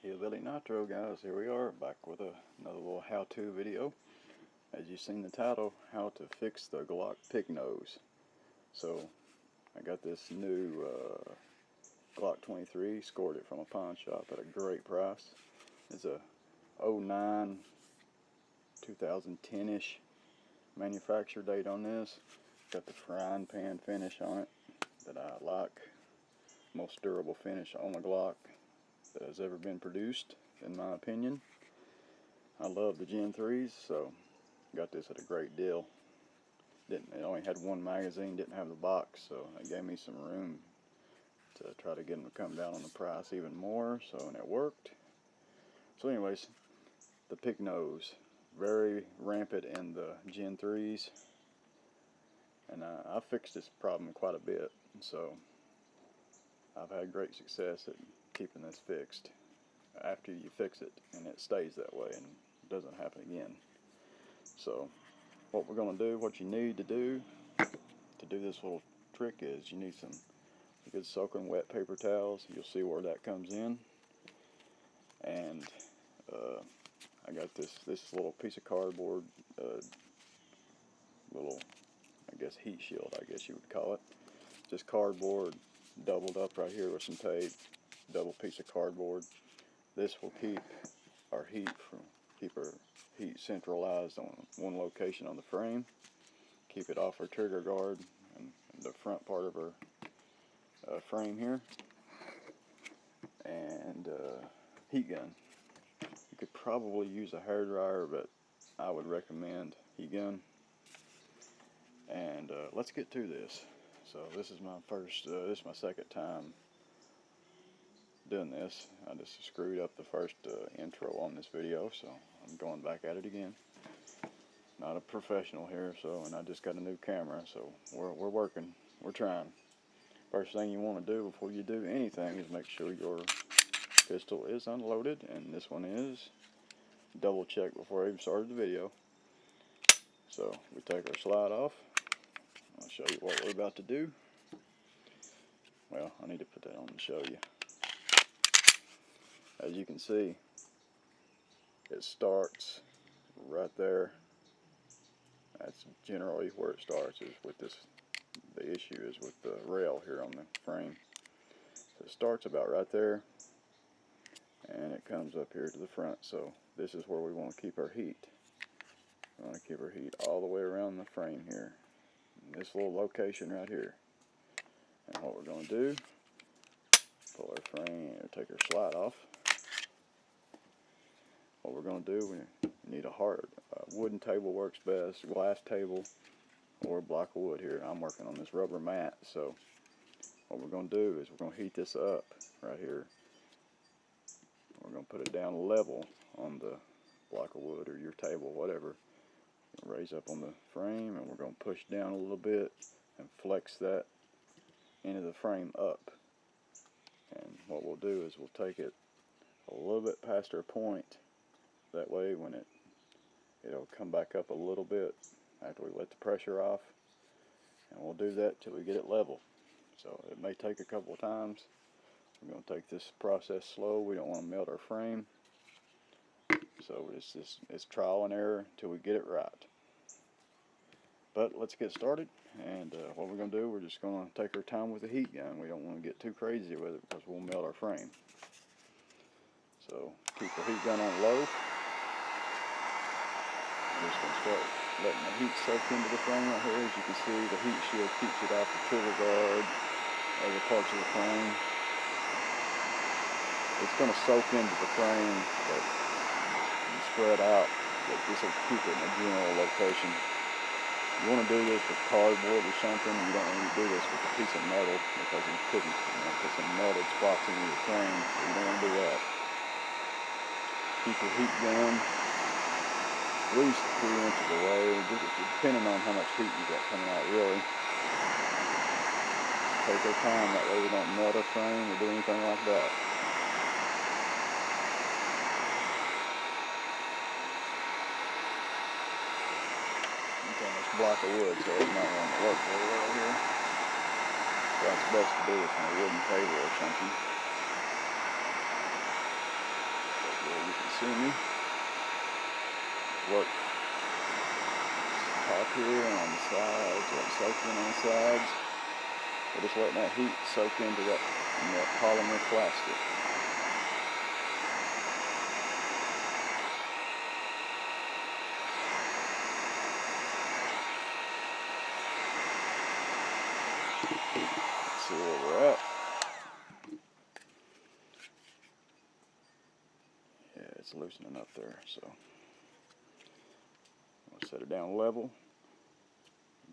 Hillbilly Nitro, guys. Here we are back with another little how-to video. As you've seen the title, how to fix the Glock pig nose. So I got this new Glock 23, scored it from a pawn shop at a great price. It's a 09 2010-ish manufacture date on this. Got the frying pan finish on it that I like. Most durable finish on a Glock that has ever been produced, in my opinion. I love the Gen 3s, so got this at a great deal. It only had one magazine, didn't have the box, so it gave me some room to try to get them to come down on the price even more, and it worked. So anyways, the pig nose, very rampant in the Gen 3s, and I fixed this problem quite a bit, so I've had great success at keeping this fixed after you fix it, and it stays that way and doesn't happen again. So what we're going to do, what you need to do this little trick is you need some good soaking wet paper towels. You'll see where that comes in. And I got this little piece of cardboard, little, I guess, heat shield, I guess you would call it. Just cardboard doubled up right here with some tape, double piece of cardboard. This will keep our heat centralized on one location on the frame. Keep it off our trigger guard and the front part of our frame here. And heat gun. You could probably use a hair dryer, but I would recommend heat gun. And let's get to this. So this is my second time doing this. I just screwed up the first intro on this video, so I'm going back at it again. Not a professional here, and I just got a new camera, so we're working, we're trying. First thing you want to do before you do anything is make sure your pistol is unloaded, and this one is. Double check before I even started the video. So we take our slide off. I'll show you what we're about to do. Well, I need to put that on to show you. As you can see, it starts right there. That's generally where it starts, is with this. The issue is with the rail here on the frame. So it starts about right there, and it comes up here to the front. So this is where we want to keep our heat. We want to keep our heat all the way around the frame here. In this little location right here. And what we're going to do, pull our frame, or take our slide off. What we're going to do, we need a hard wooden table works best, glass table, or a block of wood here. I'm working on this rubber mat, so what we're going to do is we're going to heat this up right here. We're going to put it down level on the block of wood or your table, whatever. Raise up on the frame, and we're going to push down a little bit and flex that into the frame up. And what we'll do is we'll take it a little bit past our point. That way when it'll come back up a little bit after we let the pressure off, and we'll do that till we get it level. So it may take a couple of times. We're going to take this process slow. We don't want to melt our frame, so it's trial and error until we get it right. But let's get started, and what we're going to do, we're just going to take our time with the heat gun. We don't want to get too crazy with it because we'll melt our frame. So keep the heat gun on low. I'm just going to start letting the heat soak into the frame right here. As you can see, the heat shield keeps it off the trigger guard, other parts of the frame. It's going to soak into the frame, but spread out. But this will keep it in a general location. You want to do this with cardboard or something. You don't want to do this with a piece of metal because you could put some melted spots in your frame. So you don't want to do that. Keep your heat gun at least 3 inches away, depending on how much heat you got coming out, really. Take our time, that way we don't melt our frame or do anything like that. Okay, this block of wood, so it might want to work very well here. That's best to do this on a wooden table or something. see me. Work top here and on the sides, or soaking on the sides. We're just letting that heat soak into that polymer plastic. Let's see where we're at. Yeah, it's loosening up there, so I'll set it down level.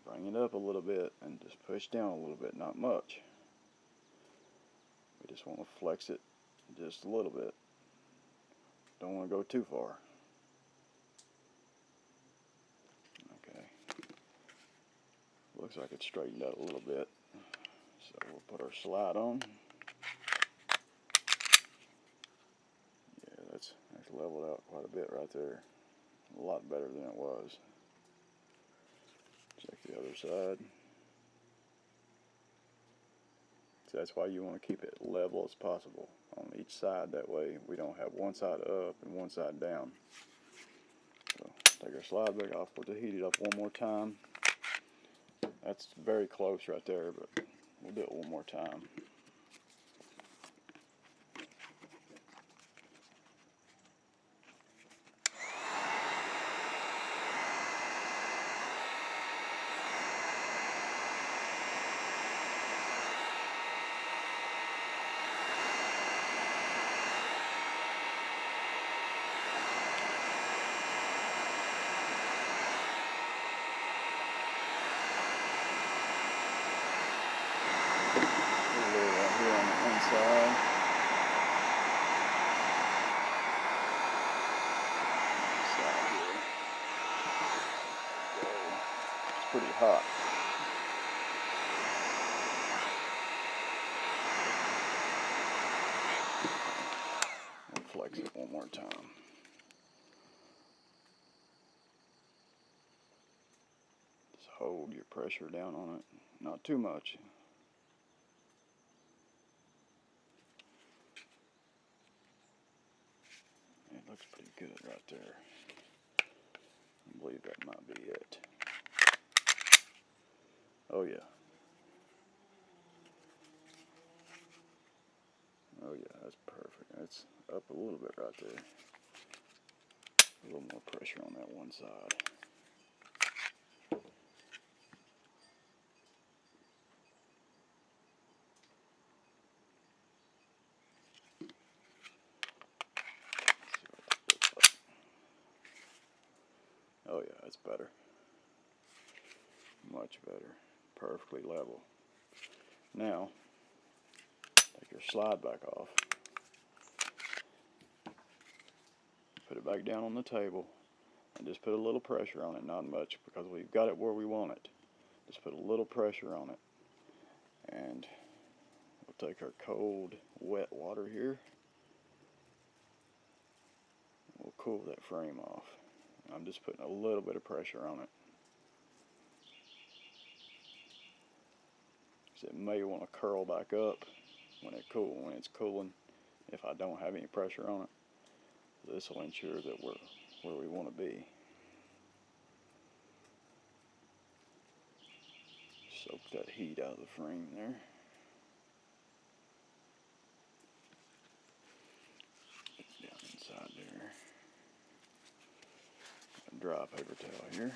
Bring it up a little bit and just push down a little bit, not much. We just want to flex it just a little bit. Don't want to go too far. Okay. Looks like it's straightened out a little bit. So we'll put our slide on. Yeah, that's leveled out quite a bit right there. A lot better than it was. Check the other side. So that's why you want to keep it level as possible on each side. That way we don't have one side up and one side down. So take our slide back off. We'll just heat it up one more time. That's very close right there, but we'll do it one more time. Side. It's pretty hot. We'll flex it one more time. Just hold your pressure down on it, not too much. It looks pretty good right there. I believe that might be it. Oh yeah. Oh yeah, that's perfect. It's up a little bit right there. A little more pressure on that one side. Oh yeah, that's better. Much better. Perfectly level. Now, take your slide back off. Put it back down on the table and just put a little pressure on it, not much, because we've got it where we want it. Just put a little pressure on it. And we'll take our cold, wet water here. We'll cool that frame off. I'm just putting a little bit of pressure on it. So it may want to curl back up when it's cooling if I don't have any pressure on it. So this will ensure that we're where we want to be. Soak that heat out of the frame there. Down inside there. A dry paper towel here.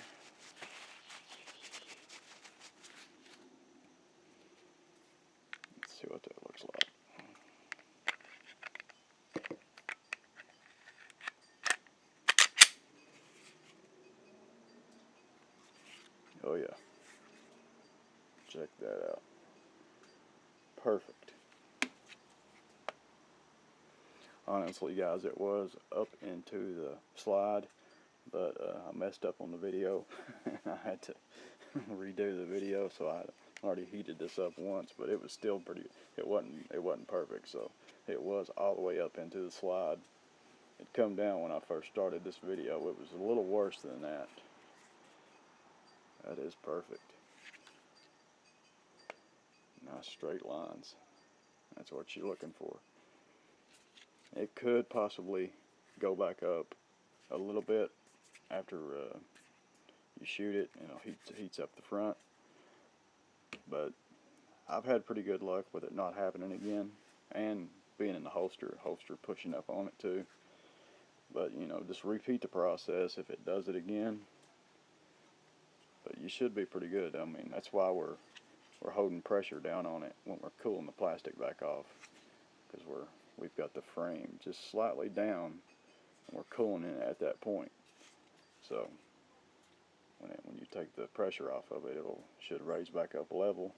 Let's see what that looks like. Oh yeah. Check that out. Perfect. Honestly, guys, it was up into the slide, but I messed up on the video. I had to redo the video, so I already heated this up once, but it was still pretty. It wasn't perfect, so it was all the way up into the slide. It come down when I first started this video. It was a little worse than that. That is perfect. Nice straight lines. That's what you're looking for. It could possibly go back up a little bit after you shoot it. You know, heats up the front. But I've had pretty good luck with it not happening again, and being in the holster pushing up on it too. But you know, just repeat the process if it does it again. But you should be pretty good. I mean, that's why we're holding pressure down on it when we're cooling the plastic back off, because we've got the frame just slightly down, and we're cooling it at that point. So when you take the pressure off of it, should raise back up level.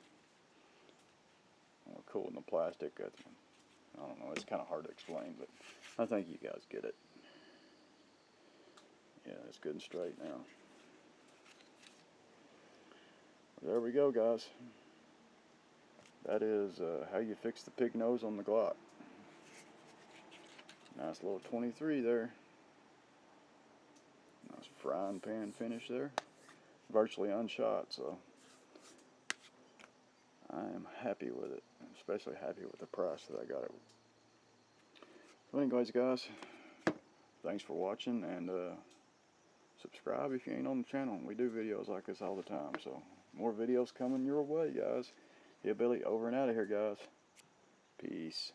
And we're cooling the plastic. I don't know, it's kind of hard to explain, but I think you guys get it. Yeah, it's good and straight now. There we go, guys. That is how you fix the pig nose on the Glock. Nice little 23 there. Nice frying pan finish there. Virtually unshot, so I am happy with it. I'm especially happy with the price that I got it. So anyways, guys, thanks for watching, and subscribe if you ain't on the channel. We do videos like this all the time, so more videos coming your way, guys. Hillbilly over and out of here, guys. Peace.